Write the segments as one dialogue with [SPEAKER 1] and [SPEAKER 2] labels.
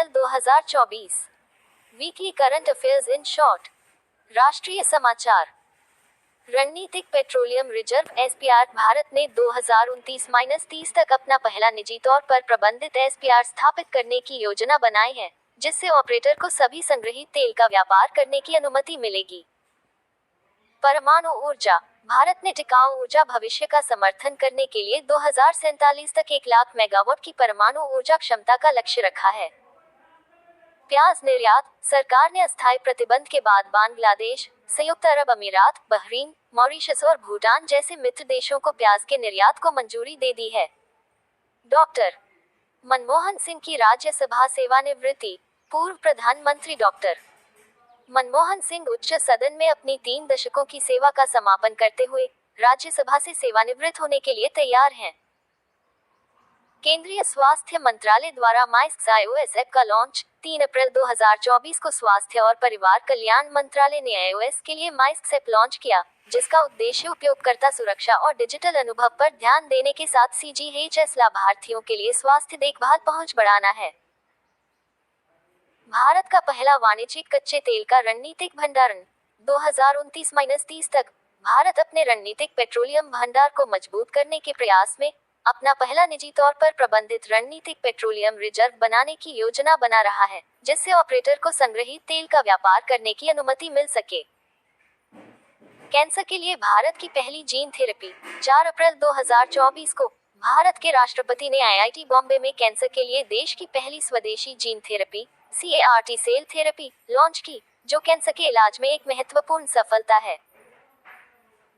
[SPEAKER 1] April 2024। Weekly current affairs in short. राष्ट्रीय समाचार। रणनीतिक पेट्रोलियम रिजर्व एसपीआर भारत ने 2029-30 तक अपना पहला निजी तौर पर प्रबंधित एसपीआर स्थापित करने की योजना बनाई है, जिससे ऑपरेटर को सभी संग्रहित तेल का व्यापार करने की अनुमति मिलेगी। परमाणु ऊर्जा। भारत ने टिकाऊ ऊर्जा भविष्य का समर्थन करने के लिए 2047 तक 1 लाख मेगावाट की परमाणु ऊर्जा क्षमता का लक्ष्य रखा है। प्याज निर्यात। सरकार ने अस्थायी प्रतिबंध के बाद बांग्लादेश, संयुक्त अरब अमीरात, बहरीन, मॉरिशस और भूटान जैसे मित्र देशों को प्याज के निर्यात को मंजूरी दे दी है। डॉक्टर मनमोहन सिंह की राज्यसभा सेवानिवृत्ति। पूर्व प्रधानमंत्री डॉक्टर मनमोहन सिंह उच्च सदन में अपनी 3 दशकों की सेवा का समापन करते हुए राज्यसभा से सेवानिवृत्त होने के लिए तैयार हैं। केंद्रीय स्वास्थ्य मंत्रालय द्वारा माइस्क iOS ऐप का लॉन्च। 3 अप्रैल 2024 को स्वास्थ्य और परिवार कल्याण मंत्रालय ने iOS के लिए माइस्क ऐप लॉन्च किया, जिसका उद्देश्य उपयोगकर्ता सुरक्षा और डिजिटल अनुभव पर ध्यान देने के साथ CGHS लाभार्थियों के लिए स्वास्थ्य देखभाल पहुंच बढ़ाना है। भारत का पहला वाणिज्यिक कच्चे तेल का रणनीतिक भंडारण। 2029-30 तक भारत अपने रणनीतिक पेट्रोलियम भंडार को मजबूत करने के प्रयास में अपना पहला निजी तौर पर प्रबंधित रणनीतिक पेट्रोलियम रिजर्व बनाने की योजना बना रहा है, जिससे ऑपरेटर को संग्रहित तेल का व्यापार करने की अनुमति मिल सके। कैंसर के लिए भारत की पहली जीन थेरेपी। 4 अप्रैल 2024 को भारत के राष्ट्रपति ने IIT बॉम्बे में कैंसर के लिए देश की पहली स्वदेशी gene therapy CAR-T cell therapy launch की, जो कैंसर के इलाज में एक महत्वपूर्ण सफलता है।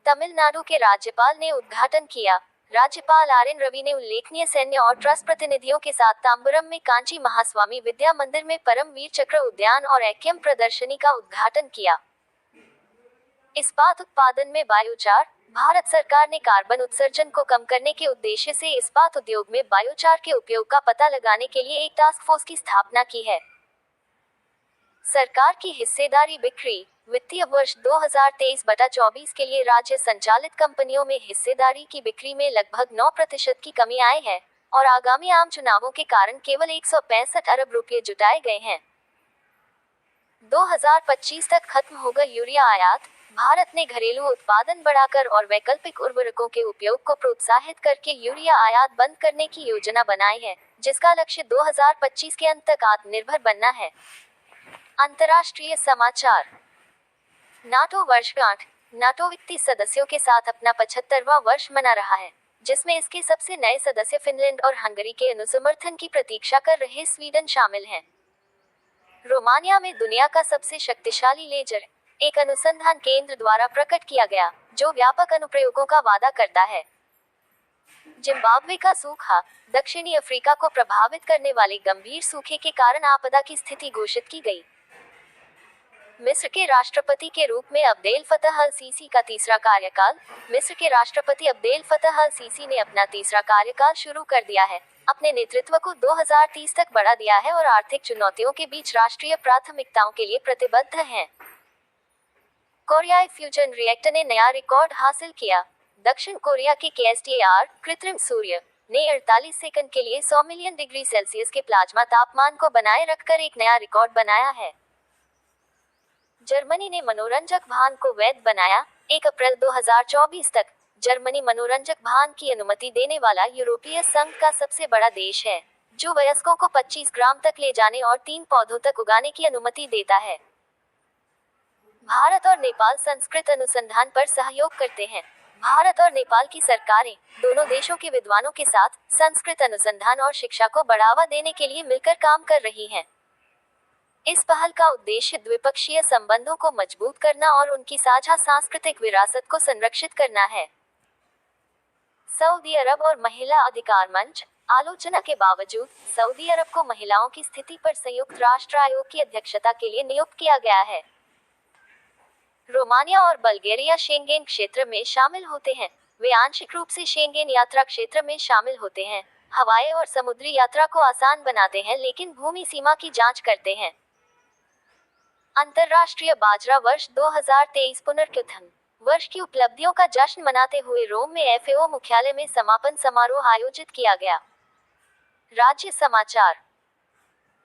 [SPEAKER 1] तमिलनाडु के राज्यपाल ने उद्घाटन किया। राज्यपाल RN रवि ने उल्लेखनीय सैन्य और ट्रस्ट प्रतिनिधियों के साथ तांबरम में कांची महास्वामी विद्या मंदिर में परमवीर चक्र उद्यान और एक्यम प्रदर्शनी का उद्घाटन किया। इस्पात उत्पादन में बायोचार। भारत सरकार ने कार्बन उत्सर्जन को कम करने के उद्देश्य से इस्पात उद्योग में बायोचार के उपयोग का पता लगाने के लिए एक टास्क फोर्स की स्थापना की है। सरकार की हिस्सेदारी बिक्री। वित्तीय वर्ष 2023-24 के लिए राज्य संचालित कंपनियों में हिस्सेदारी की बिक्री में लगभग 9% की कमी आई है और आगामी आम चुनावों के कारण केवल 165 अरब रुपये जुटाए गए हैं। 2025 तक खत्म होगा यूरिया आयात। भारत ने घरेलू उत्पादन बढ़ाकर और वैकल्पिक उर्वरकों के उपयोग को प्रोत्साहित करके यूरिया आयात बंद करने की योजना बनाई है, जिसका लक्ष्य 2025 के अंत तक आत्मनिर्भर बनना है। अंतर्राष्ट्रीय समाचार। नाटो वर्षगांठ। नाटो 31 सदस्यों के साथ अपना 75वां वर्ष मना रहा है, जिसमें इसके सबसे नए सदस्य फिनलैंड और हंगरी के अनुसमर्थन की प्रतीक्षा कर रहे स्वीडन शामिल हैं। रोमानिया में दुनिया का सबसे शक्तिशाली लेजर एक अनुसंधान केंद्र द्वारा प्रकट किया गया, जो व्यापक अनुप्रयोगों का वादा करता है। जिम्बाब्वे का सूखा। दक्षिणी अफ्रीका को प्रभावित करने वाले गंभीर सूखे के कारण आपदा की स्थिति घोषित की गई। मिस्र के राष्ट्रपति के रूप में अब्देल फतह अल सीसी का तीसरा कार्यकाल। मिस्र के राष्ट्रपति अब्देल फतह अल सीसी ने अपना तीसरा कार्यकाल शुरू कर दिया है, अपने नेतृत्व को 2030 तक बढ़ा दिया है और आर्थिक चुनौतियों के बीच राष्ट्रीय प्राथमिकताओं के लिए प्रतिबद्ध हैं। कोरियाई फ्यूजन रिएक्टर ने नया रिकॉर्ड हासिल किया। दक्षिण कोरिया के KSTAR कृत्रिम सूर्य ने 48 सेकंड के लिए 100 मिलियन डिग्री सेल्सियस के प्लाज्मा तापमान को बनाए रखकर एक नया रिकॉर्ड बनाया है। जर्मनी ने मनोरंजक भान को वैध बनाया। 1 अप्रैल 2024 तक जर्मनी मनोरंजक भान की अनुमति देने वाला यूरोपीय संघ का सबसे बड़ा देश है, जो वयस्कों को 25 ग्राम तक ले जाने और 3 पौधों तक उगाने की अनुमति देता है। भारत और नेपाल संस्कृत अनुसंधान पर सहयोग करते हैं। भारत और नेपाल की सरकारें दोनों देशों के विद्वानों के साथ संस्कृत अनुसंधान और शिक्षा को बढ़ावा देने के लिए मिलकर काम कर रही हैं। इस पहल का उद्देश्य द्विपक्षीय संबंधों को मजबूत करना और उनकी साझा सांस्कृतिक विरासत को संरक्षित करना है। सऊदी अरब और महिला अधिकार मंच। आलोचना के बावजूद सऊदी अरब को महिलाओं की स्थिति पर संयुक्त राष्ट्र आयोग की अध्यक्षता के लिए नियुक्त किया गया है। रोमानिया और बल्गेरिया शेंगेन क्षेत्र में शामिल होते हैं। वे आंशिक रूप से शेंगेन यात्रा क्षेत्र में शामिल होते हैं, हवाई और समुद्री यात्रा को आसान बनाते हैं, लेकिन भूमि सीमा की जांच करते हैं। अंतर्राष्ट्रीय बाजरा वर्ष 2023 पुनर्कथन। वर्ष की उपलब्धियों का जश्न मनाते हुए रोम में FAO मुख्यालय में समापन समारोह आयोजित किया गया। राज्य समाचार।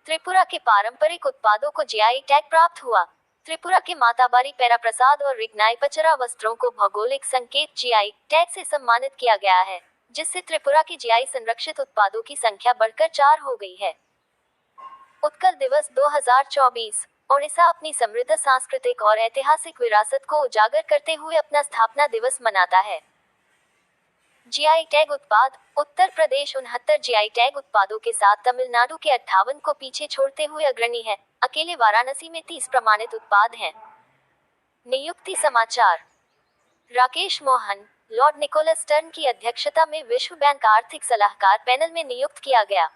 [SPEAKER 1] त्रिपुरा के पारंपरिक उत्पादों को जीआई टैग प्राप्त हुआ। त्रिपुरा के माताबारी पेरा प्रसाद और रिग्नाई पचरा वस्त्रों को भौगोलिक संकेत जीआई टैग से सम्मानित किया गया है, जिससे त्रिपुरा के जीआई संरक्षित उत्पादों की संख्या बढ़कर 4 हो गई है। उत्कल दिवस 2024। ओडिशा अपनी समृद्ध सांस्कृतिक और ऐतिहासिक विरासत को उजागर करते हुए अपना स्थापना दिवस मनाता है। जीआई टैग उत्पाद। उत्तर प्रदेश 69 जीआई टैग उत्पादों के साथ तमिलनाडु के 58 को पीछे छोड़ते हुए अग्रणी है। अकेले वाराणसी में 30 प्रमाणित उत्पाद हैं। नियुक्ति समाचार। Rakesh Mohan Lord Nicholas Stern की अध्यक्षता में विश्व बैंक आर्थिक सलाहकार पैनल में नियुक्त किया गया।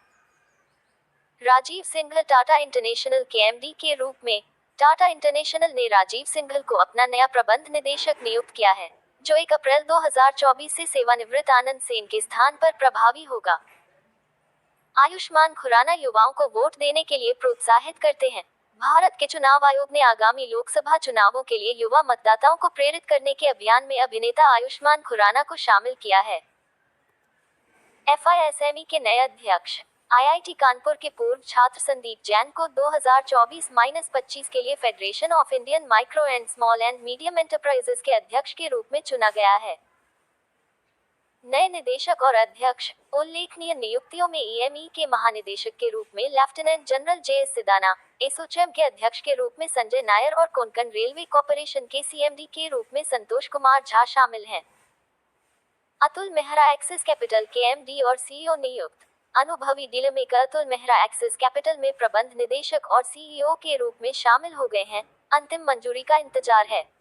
[SPEAKER 1] राजीव सिंघल टाटा इंटरनेशनल के एमडी के रूप में। टाटा इंटरनेशनल ने राजीव सिंघल को अपना नया प्रबंध निदेशक नियुक्त किया है, जो 1 अप्रैल 2024 से सेवानिवृत्त आनंद सेन के स्थान पर प्रभावी होगा। आयुष्मान खुराना युवाओं को वोट देने के लिए प्रोत्साहित करते हैं। भारत के चुनाव आयोग ने आगामी लोकसभा चुनावों के लिए युवा मतदाताओं को प्रेरित करने के अभियान में अभिनेता आयुष्मान खुराना को शामिल किया है। FISME के नए अध्यक्ष। IIT कानपुर के पूर्व छात्र संदीप जैन को 2024-25 के लिए federation of Indian micro and small and medium enterprises के अध्यक्ष के रूप में चुना गया है। नए निदेशक और अध्यक्ष। उल्लेखनीय नियुक्तियों में EME के महानिदेशक के रूप में lieutenant general JS Sidana, ASSOCHAM के अध्यक्ष के रूप में संजय नायर और कोंकण रेलवे कॉर्पोरेशन के CMD के रूप में संतोष कुमार झा शामिल हैं। अतुल मेहरा एक्सिस कैपिटल के MD और CEO नियुक्त। अनुभवी dealer maker Atul Mehra axis capital में प्रबंध निदेशक और CEO के रूप में शामिल हो गए हैं। अंतिम मंजूरी का इंतजार है।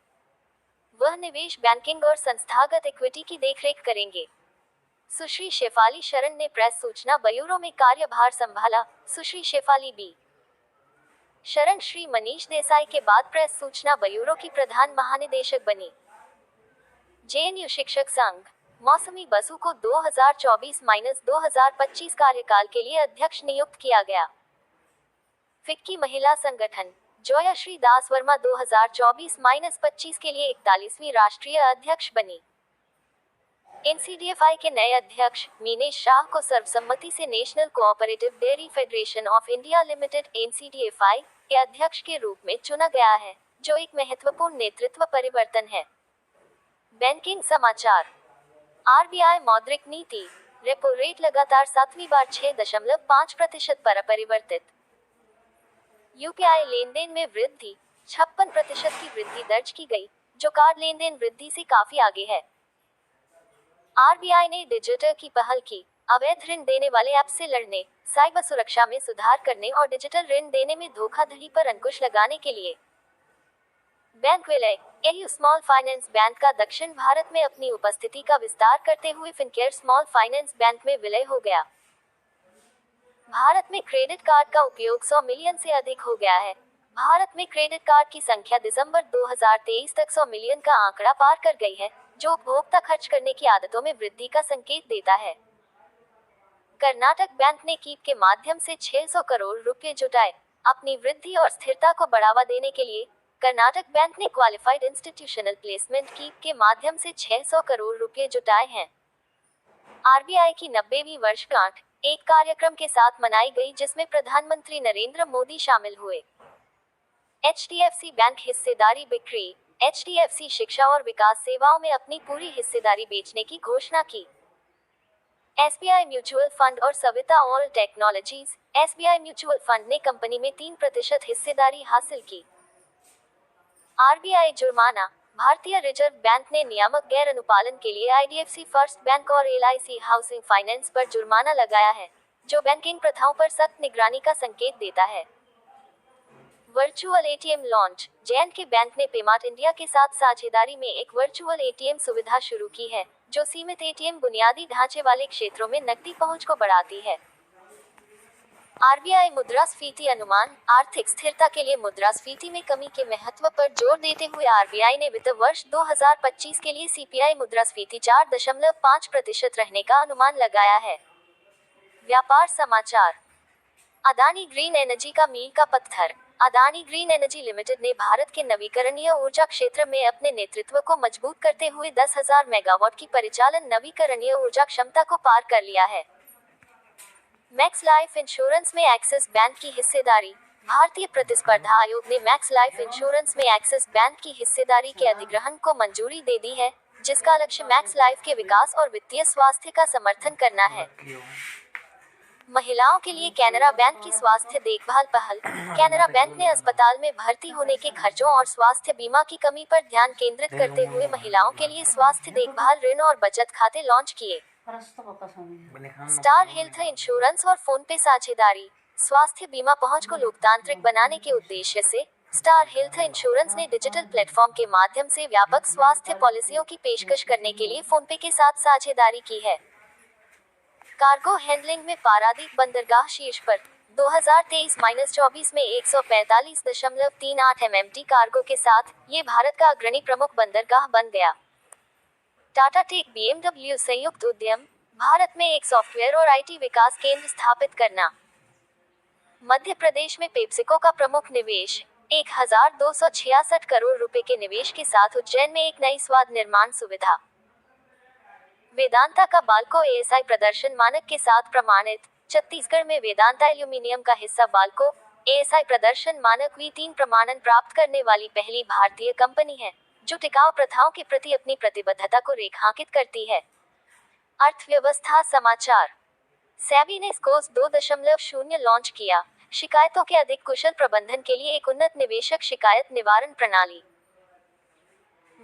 [SPEAKER 1] वह निवेश बैंकिंग और संस्थागत इक्विटी की देखरेख करेंगे। सुश्री शेफाली शरण ने प्रेस सूचना ब्यूरो में कार्यभार संभाला। सुश्री शेफाली बी शरण श्री मनीष देसाई के बाद प्रेस सूचना ब्यूरो की प्रधान महानिदेशक बनी। JNU शिक्षक संघ। मौसमी बसु को 2024-2025 कार्यकाल के लिए अध्यक्ष नियुक्त किया गया। फिक्की महिला संगठन। जोयाश्री दास वर्मा 2024-25 के लिए 41वीं राष्ट्रीय अध्यक्ष बनी। NCDFI के नए अध्यक्ष। मीनेश शाह को सर्वसम्मति से national cooperative dairy federation of India limited NCDFI के अध्यक्ष के रूप में चुना गया है, जो एक महत्वपूर्ण नेतृत्व परिवर्तन है। बैंकिंग समाचार। RBI मौद्रिक नीति। रेपो रेट लगातार 7वीं बार 6.5% पर अपरिवर्तित। UPI लेनदेन में वृद्धि। 56% की वृद्धि दर्ज की गई, जो कार्ड लेनदेन वृद्धि से काफी आगे है। RBI ने डिजिटल की पहल की। अवैध ऋण देने वाले ऐप से लड़ने, साइबर सुरक्षा में सुधार करने और डिजिटल ऋण देने में धोखाधड़ी पर अंकुश लगाने के लिए। बैंक विलय। AU स्मॉल फाइनेंस बैंक का दक्षिण भारत में अपनी उपस्थिति का विस्तार करते हुए फिनकेयर स्मॉल फाइनेंस बैंक में विलय हो गया। भारत में क्रेडिट कार्ड का उपयोग 100 मिलियन से अधिक हो गया है। भारत में क्रेडिट कार्ड की संख्या दिसंबर 2023 तक 100 मिलियन का आंकड़ा पार कर गई है, जो उपभोक्ता खर्च करने की आदतों में वृद्धि का संकेत देता है। कर्नाटक बैंक ने कीप के माध्यम से 600 करोड़ रुपए जुटाए। अपनी वृद्धि और स्थिरता को बढ़ावा देने के लिए कर्नाटक बैंक ने क्वालिफाइड इंस्टीट्यूशनल प्लेसमेंट कीप के माध्यम से 600 करोड़ रुपए जुटाए हैं। RBI की 90वीं वर्षगांठ एक कार्यक्रम के साथ मनाई गई, जिसमें प्रधानमंत्री नरेंद्र मोदी शामिल हुए। HDFC बैंक हिस्सेदारी बिक्री। HDFC शिक्षा और विकास सेवाओं में अपनी पूरी हिस्सेदारी बेचने की घोषणा की। SBI म्यूचुअल फंड और Savita all technologies. SBI mutual fund ने कंपनी में 3% हिस्सेदारी हासिल की। RBI जुर्माना। भारतीय रिजर्व बैंक ने नियामक गैर अनुपालन के लिए IDFC फर्स्ट बैंक और LIC हाउसिंग फाइनेंस पर जुर्माना लगाया है, जो बैंकिंग प्रथाओं पर सख्त निगरानी का संकेत देता है। Virtual ATM launch. J&K bank ने पेमार्ट इंडिया के साथ साझेदारी में एक वर्चुअल ATM सुविधा शुरू की है, जो सीमित ATM बुनियादी ढांचे वाले क्षेत्रों में नकदी पहुंच को बढ़ाती है। RBI मुद्रास्फीति अनुमान। आर्थिक स्थिरता के लिए मुद्रास्फीति में कमी के महत्व पर जोर देते हुए RBI ने वित्त वर्ष 2025 के लिए CPI मुद्रास्फीति 4.5% रहने का अनुमान लगाया है। व्यापार समाचार। अदानी ग्रीन एनर्जी का मील का पत्थर। अदानी ग्रीन एनर्जी लिमिटेड ने भारत के नवीकरणीय ऊर्जा क्षेत्र में अपने नेतृत्व को मजबूत करते हुए 10,000 मेगावाट की परिचालन नवीकरणीय ऊर्जा क्षमता को पार कर लिया है। मैक्स लाइफ इंश्योरेंस में एक्सिस बैंक की हिस्सेदारी। भारतीय प्रतिस्पर्धा आयोग ने मैक्स लाइफ इंश्योरेंस में एक्सिस बैंक की हिस्सेदारी के अधिग्रहण को मंजूरी दे दी है, जिसका लक्ष्य मैक्स लाइफ के विकास और वित्तीय स्वास्थ्य का समर्थन करना है। महिलाओं के लिए कैनरा बैंक की स्वास्थ्य देखभाल पहल। कैनरा बैंक ने अस्पताल में भर्ती होने के खर्चों और स्वास्थ्य बीमा की कमी पर ध्यान केंद्रित करते हुए महिलाओं के लिए स्वास्थ्य देखभाल ऋण और बचत खाते लॉन्च किए। स्टार हेल्थ इंश्योरेंस और फोन पे साझेदारी। स्वास्थ्य बीमा पहुंच को लोकतांत्रिक बनाने के उद्देश्य से स्टार हेल्थ इंश्योरेंस ने डिजिटल प्लेटफॉर्म के माध्यम से व्यापक स्वास्थ्य पॉलिसियों की पेशकश करने के लिए फोन पे के साथ साझेदारी की है। कार्गो हैंडलिंग में पारादीप बंदरगाह शीर्ष पर। 2023-24 में 145.38 MMT कार्गो के साथ ये भारत का अग्रणी प्रमुख बंदरगाह बन गया। टाटा टेक BMW संयुक्त उद्यम। भारत में एक सॉफ्टवेयर और IT विकास केंद्र स्थापित करना। मध्य प्रदेश में पेप्सिको का प्रमुख निवेश। 1266 करोड़ रुपए के निवेश के साथ उज्जैन में एक नई स्वाद निर्माण सुविधा। वेदांता का बाल्को ASI प्रदर्शन मानक के साथ प्रमाणित। छत्तीसगढ़ में वेदांता एल्यूमिनियम का हिस्सा बाल्को ASI प्रदर्शन मानक V3 प्रमाणन प्राप्त करने वाली पहली भारतीय कंपनी है, जो टिकाऊ प्रथाओं के प्रति अपनी प्रतिबद्धता को रेखांकित करती है। अर्थव्यवस्था समाचार। सेबी ने स्कोर्स 2.0 लॉन्च किया। शिकायतों के अधिक कुशल प्रबंधन के लिए एक उन्नत निवेशक शिकायत निवारण प्रणाली।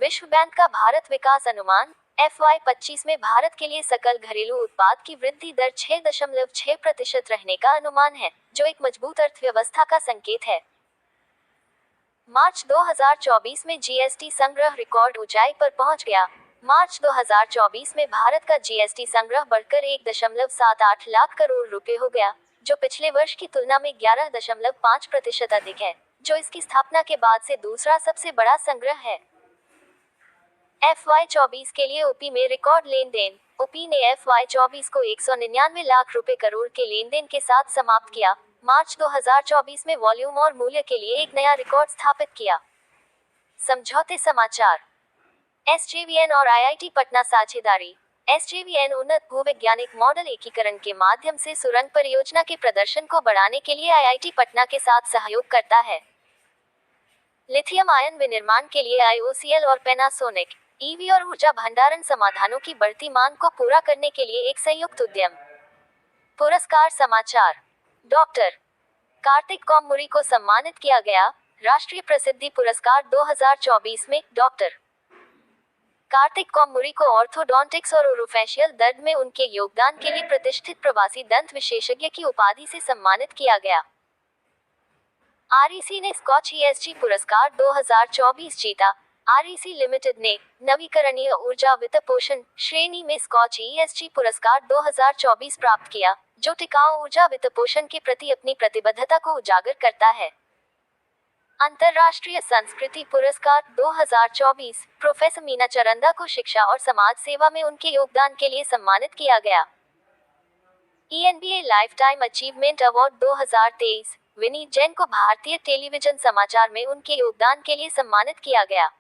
[SPEAKER 1] विश्व बैंक का भारत विकास अनुमान। FY25 में भारत के लिए सकल घरेलू उत्पाद की वृद्धि दर 6.6% रहने का अनुमान है, जो एक मजबूत अर्थव्यवस्था का संकेत है। मार्च 2024 में GST संग्रह रिकॉर्ड ऊंचाई पर पहुंच गया। मार्च 2024 में भारत का GST संग्रह बढ़कर 1.78 लाख करोड़ रुपए हो गया, जो पिछले वर्ष की तुलना में 11.5% अधिक है, जो इसकी स्थापना के बाद से दूसरा सबसे बड़ा संग्रह है। FY24 के लिए OP में रिकॉर्ड लेन देन। OP ने FY24 को 199 लाख रुपए करोड़ के लेन देन के साथ समाप्त किया। मार्च 2024 में वॉल्यूम और मूल्य के लिए एक नया रिकॉर्ड स्थापित किया। समझौते समाचार। SJVN और IIT पटना साझेदारी। SJVN उन्नत भूवैज्ञानिक मॉडल एकीकरण के माध्यम से सुरंग परियोजना के प्रदर्शन को बढ़ाने के लिए IIT पटना के साथ सहयोग करता है। लिथियम आयन विनिर्माण के लिए IOCL और पैनासोनिक EV और ऊर्जा भंडारण समाधानों की बढ़ती मांग को पूरा करने के लिए एक संयुक्त उद्यम। पुरस्कार समाचार। डॉक्टर कार्तिक कौमुरी को सम्मानित किया गया। राष्ट्रीय प्रसिद्धि पुरस्कार 2024 में डॉक्टर कार्तिक कौमुरी को ऑर्थोडोंटिक्स और ओरोफेशियल दर्द में उनके योगदान के लिए प्रतिष्ठित प्रवासी दंत विशेषज्ञ की उपाधि से सम्मानित किया गया। REC ने स्कॉच ESG पुरस्कार 2024 जीता। REC लिमिटेड ने नवीकरणीय ऊर्जा वित्तपोषण श्रेणी में स्कॉच ESG पुरस्कार 2024 प्राप्त किया, जो टिकाऊ ऊर्जा वित्तपोषण के प्रति अपनी प्रतिबद्धता को उजागर करता है। अंतर्राष्ट्रीय संस्कृति पुरस्कार 2024 प्रोफेसर मीना चरंदा को शिक्षा और समाज सेवा में उनके योगदान के लिए सम्मानित किया गया। ENBA lifetime achievement award 2023 Vineet Jain को भारतीय टेलीविजन समाचार में उनके योगदान के लिए सम्मानित किया गया।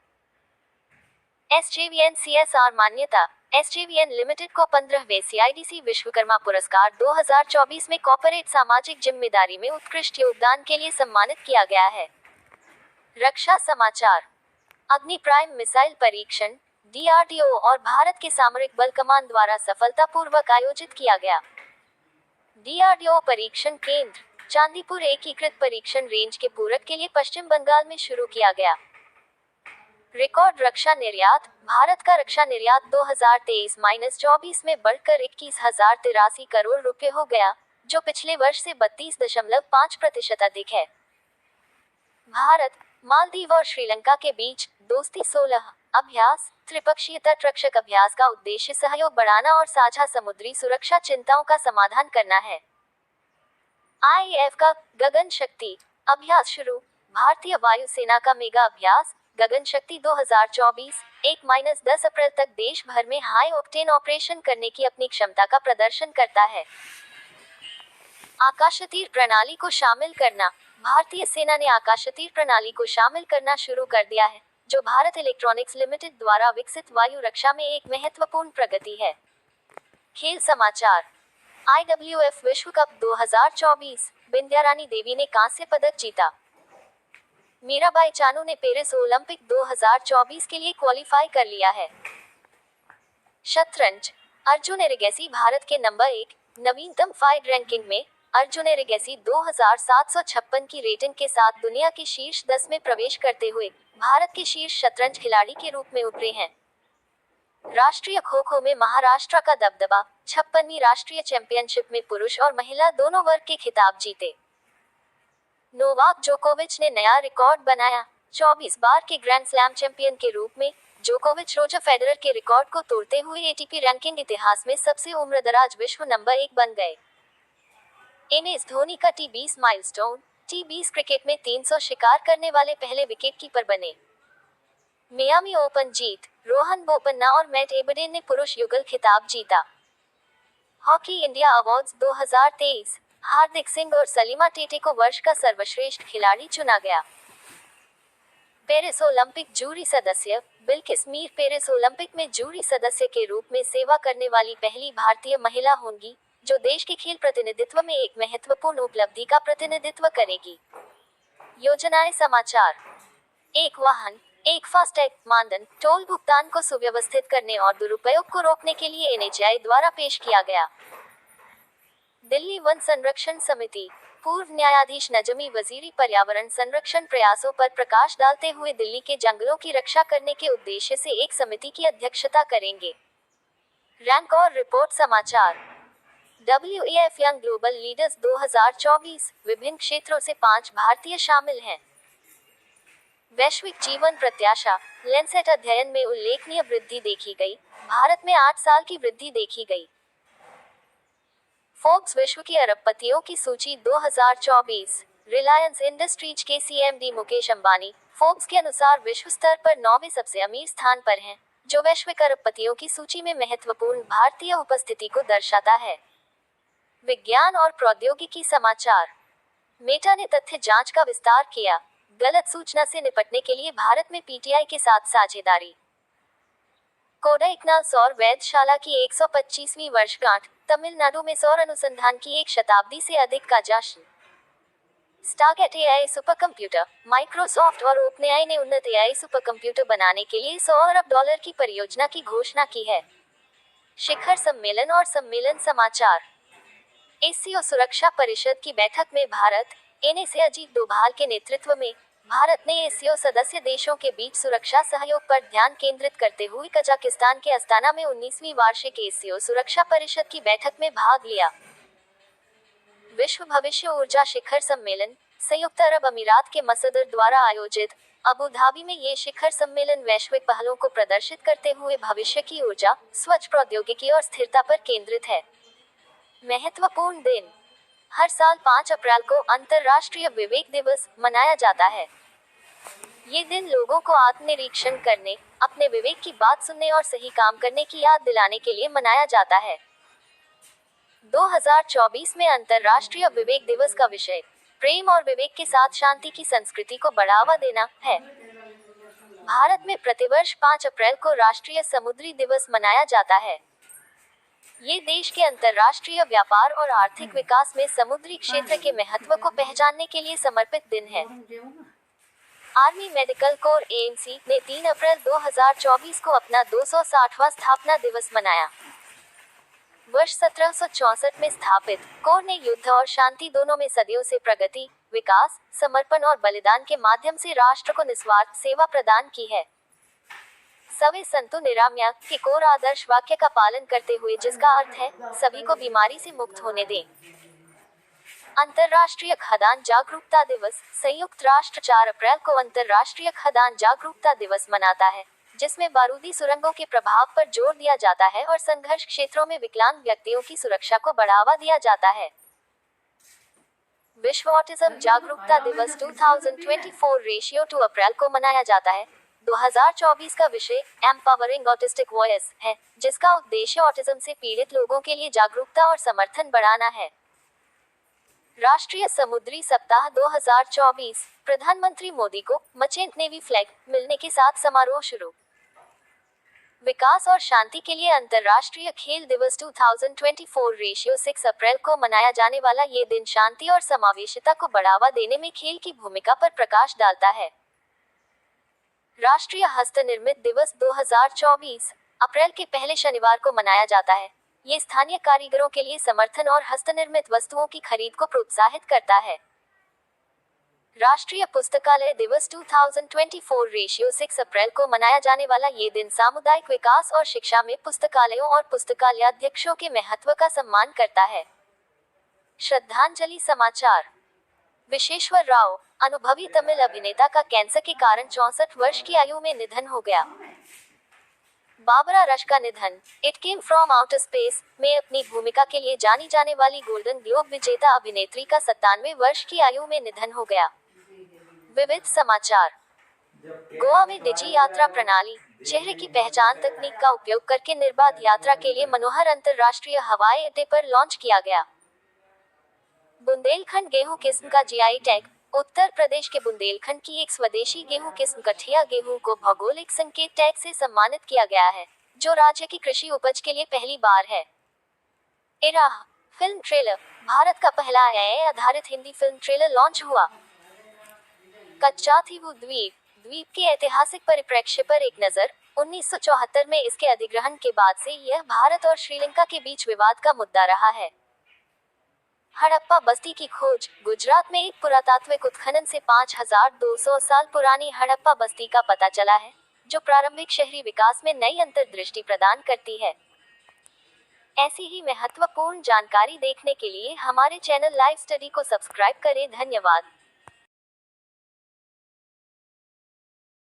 [SPEAKER 1] SJVN CSR मान्यता। SJVN लिमिटेड को 15वें CIDC विश्वकर्मा पुरस्कार 2024 में कॉर्पोरेट सामाजिक जिम्मेदारी में उत्कृष्ट योगदान के लिए सम्मानित किया गया है। रक्षा समाचार। अग्नि प्राइम मिसाइल परीक्षण DRDO और भारत के सामरिक बल कमान द्वारा सफलतापूर्वक आयोजित किया गया। DRDO परीक्षण केंद्र चांदीपुर एकीकृत परीक्षण रेंज के पूरक के लिए पश्चिम बंगाल में शुरू किया गया। रिकॉर्ड रक्षा निर्यात। भारत का रक्षा निर्यात 2023-24 में बढ़कर 21,083 करोड़ रुपए हो गया, जो पिछले वर्ष से 32.5% अधिक है। भारत, मालदीव और श्रीलंका के बीच दोस्ती 16 अभ्यास। त्रिपक्षीय तटरक्षक अभ्यास का उद्देश्य सहयोग बढ़ाना और साझा समुद्री सुरक्षा चिंताओं का समाधान करना है। IAF का गगन शक्ति अभ्यास शुरू। भारतीय वायुसेना का मेगा अभ्यास गगन शक्ति 2024 1-10 अप्रैल तक देश भर में हाई ऑक्टेन ऑपरेशन करने की अपनी क्षमता का प्रदर्शन करता है। आकाशतीर प्रणाली को शामिल करना। भारतीय सेना ने आकाशतीर प्रणाली को शामिल करना शुरू कर दिया है, जो भारत इलेक्ट्रॉनिक्स लिमिटेड द्वारा विकसित वायु रक्षा में एक महत्वपूर्ण प्रगति है। खेल समाचार। IWF विश्व कप 2024, बिंद्या रानी देवी ने कांस्य पदक जीता। मीराबाई चानू ने पेरिस ओलंपिक 2024 के लिए क्वालिफाई कर लिया है। शतरंज, अर्जुन एरिगैसी भारत के नंबर 1 नवीनतम फाइड रैंकिंग में अर्जुन एरिगैसी 2756 की रेटिंग के साथ दुनिया के शीर्ष 10 में प्रवेश करते हुए भारत के शीर्ष शतरंज खिलाड़ी के रूप में उभरे हैं। राष्ट्रीय खो खो में महाराष्ट्र का दबदबा, 56वीं राष्ट्रीय चैंपियनशिप में पुरुष और महिला दोनों वर्ग के खिताब जीते। नोवाक जोकोविच ने नया रिकॉर्ड बनाया। 24 बार के ग्रैंड स्लैम चैंपियन के रूप में जोकोविच रोजर फेडरर के रिकॉर्ड को तोड़ते हुए एटीपी रैंकिंग इतिहास में सबसे उम्रदराज विश्व नंबर 1 बन गए। MS धोनी का T20 माइलस्टोन, T20 क्रिकेट में 300 शिकार करने वाले पहले विकेटकीपर बने। मियामी ओपन जीत, रोहन बोपन्ना और मैट एबडेन ने पुरुष युगल खिताब जीता। हॉकी इंडिया अवार्ड्स 2023, हार्दिक सिंह और सलीमा टेटे को वर्ष का सर्वश्रेष्ठ खिलाड़ी चुना गया। पेरिस ओलंपिक जूरी सदस्य, बिल्किस मीर पेरिस ओलंपिक में जूरी सदस्य के रूप में सेवा करने वाली पहली भारतीय महिला होंगी, जो देश के खेल प्रतिनिधित्व में एक महत्वपूर्ण उपलब्धि का प्रतिनिधित्व करेगी। योजनाएं समाचार। एक वाहन, एक फास्टैग मानदंड टोल भुगतान को सुव्यवस्थित करने और दुरुपयोग को रोकने के लिए NHAI द्वारा पेश किया गया। दिल्ली वन संरक्षण समिति, पूर्व न्यायाधीश नजमी वजीरी पर्यावरण संरक्षण प्रयासों पर प्रकाश डालते हुए दिल्ली के जंगलों की रक्षा करने के उद्देश्य से एक समिति की अध्यक्षता करेंगे। रैंक और रिपोर्ट समाचार। WEF यंग ग्लोबल लीडर्स 2024, विभिन्न क्षेत्रों से 5 भारतीय शामिल हैं। वैश्विक जीवन प्रत्याशा, लैंसेट अध्ययन में उल्लेखनीय वृद्धि देखी गई, भारत में 8 साल की वृद्धि देखी गई। फोर्ब्स विश्व की अरबपतियों की सूची 2024, रिलायंस इंडस्ट्रीज के CMD मुकेश अंबानी, फोर्ब्स के अनुसार विश्व स्तर पर 9वें सबसे अमीर स्थान पर हैं, जो वैश्विक अरबपतियों की सूची में महत्वपूर्ण भारतीय उपस्थिति को दर्शाता है। विज्ञान और प्रौद्योगिकी समाचार। मेटा ने तथ्य जांच का विस्तार किया, गलत सूचना से निपटने के लिए भारत में PTI के साथ साझेदारी। कोडाइकनाल सौर वेधशाला की 125वीं वर्षगांठ, तमिलनाडु में सौर अनुसंधान की 1 शताब्दी से अधिक का जश्न। Stargate AI super computer, Microsoft और ओपनएआई ने उन्नत AI सुपर कंप्यूटर बनाने के लिए $100 अरब की परियोजना की घोषणा की है। शिखर सम्मेलन और सम्मेलन समाचार। एससीओ सुरक्षा परिषद की बैठक में भारत, NA से अजीत डोभाल के नेतृत्व में भारत ने एससीओ सदस्य देशों के बीच सुरक्षा सहयोग पर ध्यान केंद्रित करते हुए कजाकिस्तान के अस्ताना में 19वीं वार्षिक एससीओ सुरक्षा परिषद की बैठक में भाग लिया। विश्व भविष्य ऊर्जा शिखर सम्मेलन, संयुक्त अरब अमीरात के मसदर द्वारा आयोजित अबू धाबी में ये शिखर सम्मेलन वैश्विक पहलों को प्रदर्शित करते हुए भविष्य की ऊर्जा, स्वच्छ प्रौद्योगिकी और स्थिरता पर केंद्रित है। महत्वपूर्ण दिन। हर साल 5 अप्रैल को अंतर्राष्ट्रीय विवेक दिवस मनाया जाता है। ये दिन लोगों को आत्मनिरीक्षण करने, अपने विवेक की बात सुनने और सही काम करने की याद दिलाने के लिए मनाया जाता है। 2024 में अंतर्राष्ट्रीय विवेक दिवस का विषय प्रेम और विवेक के साथ शांति की संस्कृति को बढ़ावा देना है। भारत में प्रतिवर्ष 5 अप्रैल को राष्ट्रीय समुद्री दिवस मनाया जाता है। ये देश के अंतर्राष्ट्रीय व्यापार और आर्थिक विकास में समुद्री क्षेत्र के महत्व को पहचानने के लिए समर्पित दिन है। आर्मी मेडिकल कोर AMC ने 3 अप्रैल 2024 को अपना 260वां स्थापना दिवस मनाया। वर्ष 1764 में स्थापित कोर ने युद्ध और शांति दोनों में सदियों से प्रगति, विकास, समर्पण और बलिदान के माध्यम से राष्ट्र को निस्वार्थ सेवा प्रदान की है। सवे संतु निरामया के कोर आदर्श वाक्य का पालन करते हुए, जिसका अर्थ है सभी को बीमारी से मुक्त होने दें। अंतर्राष्ट्रीय खदान जागरूकता दिवस। संयुक्त राष्ट्र 4 अप्रैल को अंतर्राष्ट्रीय खदान जागरूकता दिवस मनाता है, जिसमें बारूदी सुरंगों के प्रभाव पर जोर दिया जाता है और संघर्ष क्षेत्रों में विकलांग व्यक्तियों की सुरक्षा को बढ़ावा दिया जाता है। विश्व ऑटिज्म जागरूकता दिवस 2024 रेशियो 2 अप्रैल को मनाया जाता है। 2024 का विषय एम्पावरिंग ऑटिस्टिक वॉइस है, जिसका उद्देश्य ऑटिज्म से पीड़ित लोगों के लिए जागरूकता और समर्थन बढ़ाना है। राष्ट्रीय समुद्री सप्ताह 2024, प्रधानमंत्री मोदी को मर्चेंट नेवी फ्लैग मिलने के साथ समारोह शुरू। विकास और शांति के लिए अंतर्राष्ट्रीय खेल दिवस 2024 रेशियो 6 अप्रैल को मनाया जाने वाला ये दिन शांति और समावेशिता को बढ़ावा देने में खेल की भूमिका पर प्रकाश डालता है। राष्ट्रीय हस्तनिर्मित दिवस 2024 अप्रैल के पहले शनिवार को मनाया जाता है। ये स्थानीय कारीगरों के लिए समर्थन और हस्तनिर्मित वस्तुओं की खरीद को प्रोत्साहित करता है। राष्ट्रीय पुस्तकालय दिवस 2024 रेशियो 6 अप्रैल को मनाया जाने वाला ये दिन सामुदायिक विकास और शिक्षा में पुस्तकालयों और पुस्तकालयाध्यक्षों के महत्व का सम्मान करता है। श्रद्धांजलि समाचार। विश्वेश्वर राव, अनुभवी तमिल अभिनेता का कैंसर के कारण 64 वर्ष की आयु में निधन हो गया। बाबरा रश का निधन। It came from outer space में अपनी भूमिका के लिए जानी जाने वाली गोल्डन ग्लोब विजेता अभिनेत्री का 97 वर्ष की आयु में निधन हो गया। विविध समाचार। गोवा में डिजी यात्रा प्रणाली, चेहरे की पहचान तकनीक का उपयोग करके निर्बाध यात्रा के लिए मनोहर अंतर्राष्ट्रीय हवाई अड्डे पर लॉन्च किया गया। बुंदेलखंड गेहूं किस्म का जीआई टैग। उत्तर प्रदेश के बुंदेलखंड की एक स्वदेशी गेहूं किस्म कठिया गेहूं को भौगोलिक संकेत टैग से सम्मानित किया गया है, जो राज्य की कृषि उपज के लिए पहली बार है। इराह फिल्म ट्रेलर। भारत का पहला एआई आधारित हिंदी फिल्म ट्रेलर लॉन्च हुआ। कच्चाथीवू द्वीप के ऐतिहासिक परिप्रेक्ष्य पर एक नजर। 1974 में इसके अधिग्रहण के बाद से यह भारत और श्रीलंका के बीच विवाद का मुद्दा रहा है। हड़प्पा बस्ती की खोज। गुजरात में एक पुरातात्विक उत्खनन से 5200 साल पुरानी हड़प्पा बस्ती का पता चला है, जो प्रारंभिक शहरी विकास में नई अंतर्दृष्टि प्रदान करती है। ऐसी ही महत्वपूर्ण जानकारी देखने के लिए हमारे चैनल लाइव स्टडी को सब्सक्राइब करें। धन्यवाद।